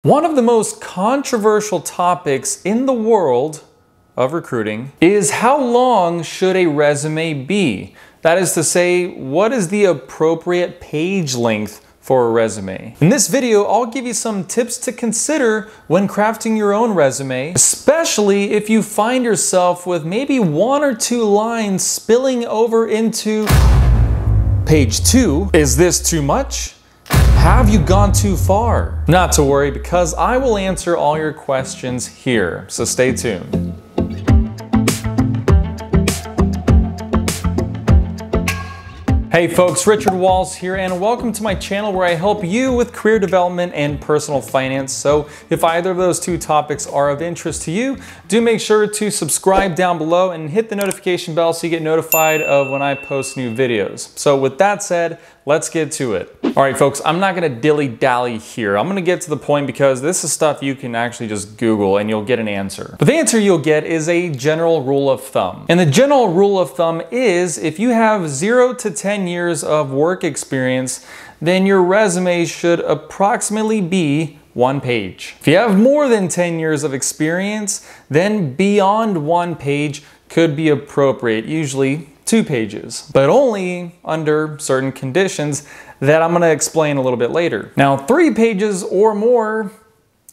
One of the most controversial topics in the world of recruiting is how long should a resume be? That is to say, what is the appropriate page length for a resume? In this video, I'll give you some tips to consider when crafting your own resume, especially if you find yourself with maybe one or two lines spilling over into page 2. Is this too much? Have you gone too far? Not to worry, because I will answer all your questions here, so stay tuned. Hey folks, Richard Walls here, and welcome to my channel where I help you with career development and personal finance. So if either of those two topics are of interest to you, do make sure to subscribe down below and hit the notification bell so you get notified of when I post new videos. So with that said, let's get to it. All right, folks, I'm not gonna dilly-dally here. I'm gonna get to the point because this is stuff you can actually just Google and you'll get an answer. But the answer you'll get is a general rule of thumb. And the general rule of thumb is if you have 0 to 10 years of work experience, then your resume should approximately be 1 page. If you have more than 10 years of experience, then beyond 1 page could be appropriate, usually 2 pages, but only under certain conditions that I'm going to explain a little bit later. Now, 3 pages or more,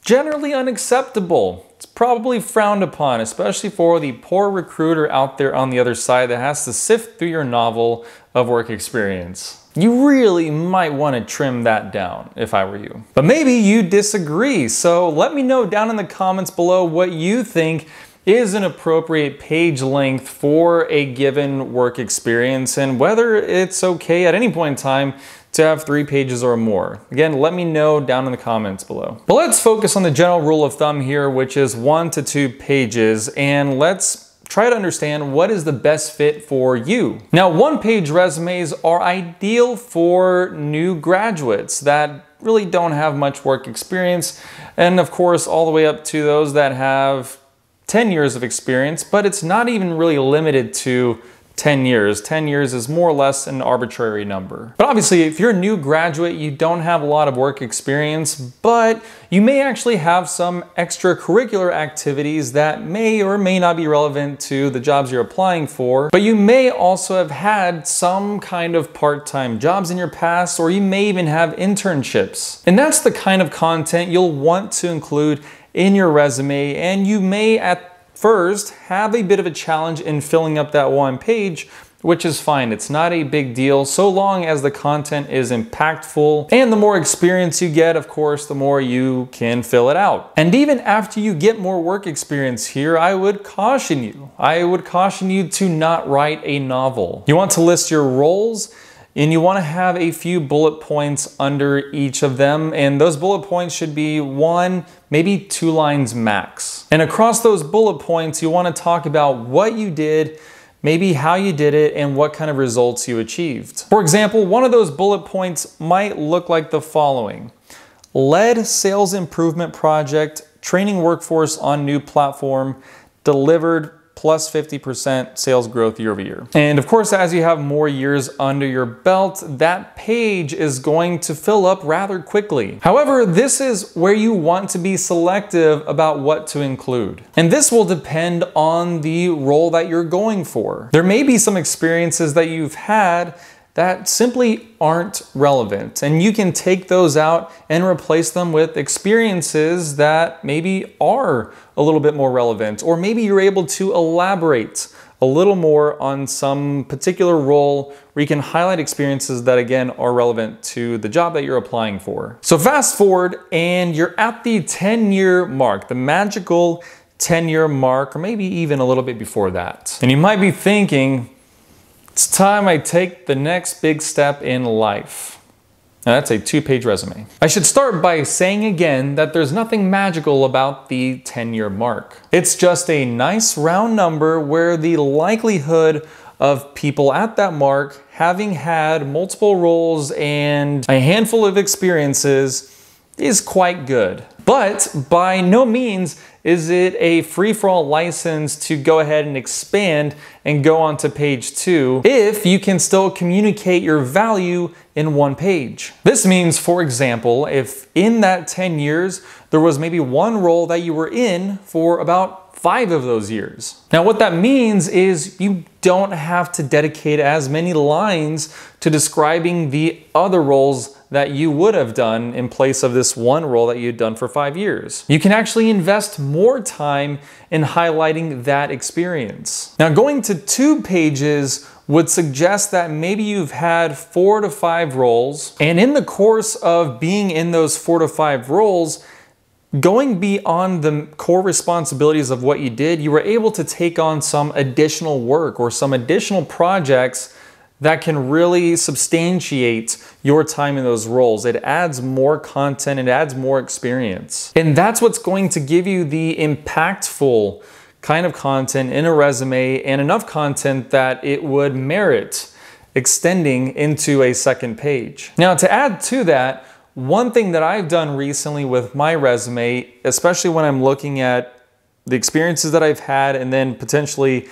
generally unacceptable. It's probably frowned upon, especially for the poor recruiter out there on the other side that has to sift through your novel of work experience. You really might want to trim that down if I were you. But maybe you disagree, so let me know down in the comments below what you think is an appropriate page length for a given work experience and whether it's okay at any point in time to have 3 pages or more. Again, let me know down in the comments below. But let's focus on the general rule of thumb here, which is 1 to 2 pages, and let's try to understand what is the best fit for you. Now, 1-page resumes are ideal for new graduates that really don't have much work experience, and of course, all the way up to those that have 10 years of experience, but it's not even really limited to 10 years. 10 years is more or less an arbitrary number. But obviously, if you're a new graduate, you don't have a lot of work experience, but you may actually have some extracurricular activities that may or may not be relevant to the jobs you're applying for, but you may also have had some kind of part-time jobs in your past, or you may even have internships. And that's the kind of content you'll want to include in your resume, and you may at first have a bit of a challenge in filling up that 1 page, which is fine. It's not a big deal so long as the content is impactful, and the more experience you get, of course, the more you can fill it out. And even after you get more work experience here, I would caution you to not write a novel. You want to list your roles, and you want to have a few bullet points under each of them, and those bullet points should be 1, maybe 2 lines max. And across those bullet points, you want to talk about what you did, maybe how you did it, and what kind of results you achieved. For example, one of those bullet points might look like the following: led sales improvement project, training workforce on new platform, delivered plus 50% sales growth year over year. And of course, as you have more years under your belt, that page is going to fill up rather quickly. However, this is where you want to be selective about what to include. And this will depend on the role that you're going for. There may be some experiences that you've had that simply aren't relevant, and you can take those out and replace them with experiences that maybe are a little bit more relevant, or maybe you're able to elaborate a little more on some particular role where you can highlight experiences that again are relevant to the job that you're applying for. So fast forward and you're at the 10-year mark, the magical 10-year mark, or maybe even a little bit before that. And you might be thinking, it's time I take the next big step in life. Now that's a 2-page resume. I should start by saying again that there's nothing magical about the 10-year mark. It's just a nice round number where the likelihood of people at that mark having had multiple roles and a handful of experiences is quite good. But by no means is it a free-for-all license to go ahead and expand and go on to page 2 if you can still communicate your value in one page. This means, for example, if in that 10 years there was maybe one role that you were in for about 5 of those years. Now what that means is you don't have to dedicate as many lines to describing the other roles that you would have done in place of this one role that you'd done for 5 years. You can actually invest more time in highlighting that experience. Now going to 2 pages would suggest that maybe you've had 4 to 5 roles, and in the course of being in those 4 to 5 roles, going beyond the core responsibilities of what you did, you were able to take on some additional work or some additional projects that can really substantiate your time in those roles. It adds more content, it adds more experience. And that's what's going to give you the impactful kind of content in a resume, and enough content that it would merit extending into a second page. Now to add to that, one thing that I've done recently with my resume, especially when I'm looking at the experiences that I've had and then potentially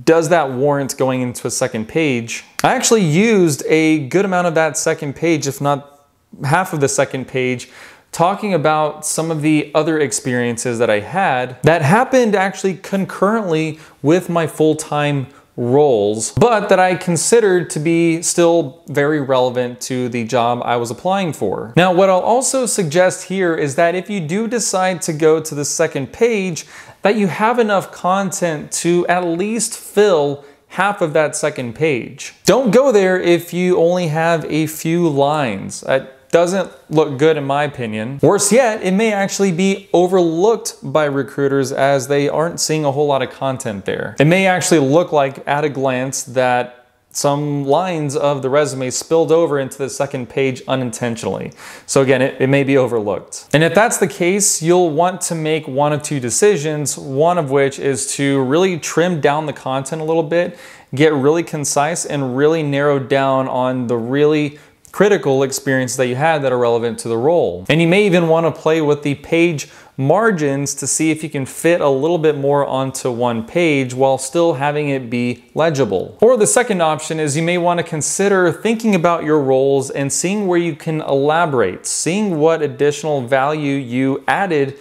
does that warrant going into a second page, I actually used a good amount of that second page, if not half of the second page, talking about some of the other experiences that I had that happened actually concurrently with my full-time roles, but that I considered to be still very relevant to the job I was applying for. Now, what I'll also suggest here is that if you do decide to go to the second page, that you have enough content to at least fill half of that second page. Don't go there if you only have a few lines. That doesn't look good in my opinion. Worse yet, it may actually be overlooked by recruiters as they aren't seeing a whole lot of content there. It may actually look like at a glance that some lines of the resume spilled over into the second page unintentionally. So again, it may be overlooked. And if that's the case, you'll want to make one of 2 decisions, one of which is to really trim down the content a little bit, get really concise, and really narrow down on the really critical experiences that you had that are relevant to the role. And you may even want to play with the page margins to see if you can fit a little bit more onto one page while still having it be legible. Or the second option is you may want to consider thinking about your roles and seeing where you can elaborate, seeing what additional value you added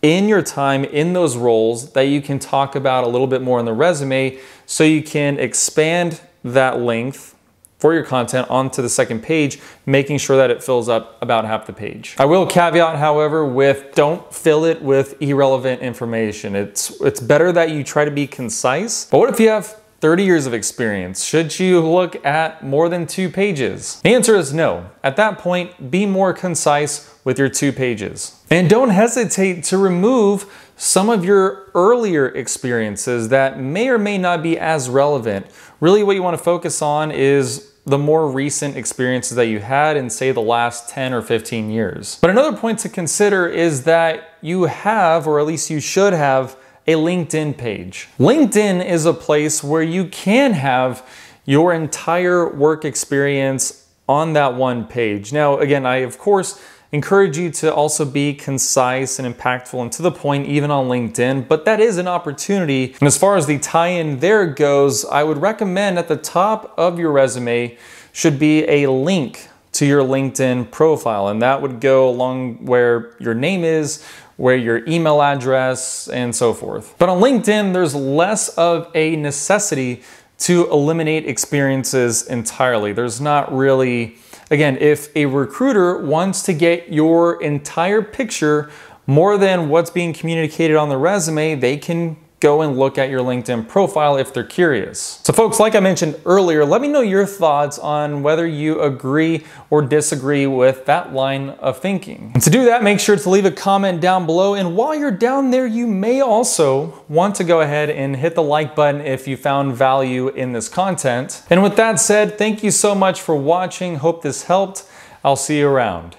in your time in those roles that you can talk about a little bit more in the resume, so you can expand that length for your content onto the second page, making sure that it fills up about half the page. I will caveat, however, with don't fill it with irrelevant information. It's better that you try to be concise. But what if you have 30 years of experience? Should you look at more than 2 pages? The answer is no. At that point, be more concise with your 2 pages. And don't hesitate to remove some of your earlier experiences that may or may not be as relevant. Really what you want to focus on is the more recent experiences that you had in, say, the last 10 or 15 years. But another point to consider is that you have, or at least you should have, a LinkedIn page. LinkedIn is a place where you can have your entire work experience on that one page. Now, again, I of course encourage you to also be concise and impactful and to the point even on LinkedIn, but that is an opportunity. And as far as the tie-in there goes, I would recommend at the top of your resume should be a link to your LinkedIn profile, and that would go along where your name is, where your email address, and so forth. But on LinkedIn, there's less of a necessity to eliminate experiences entirely. There's not really, again, if a recruiter wants to get your entire picture more than what's being communicated on the resume, they can go and look at your LinkedIn profile if they're curious. So folks, like I mentioned earlier, let me know your thoughts on whether you agree or disagree with that line of thinking. And to do that, make sure to leave a comment down below. And while you're down there, you may also want to go ahead and hit the like button if you found value in this content. And with that said, thank you so much for watching. Hope this helped. I'll see you around.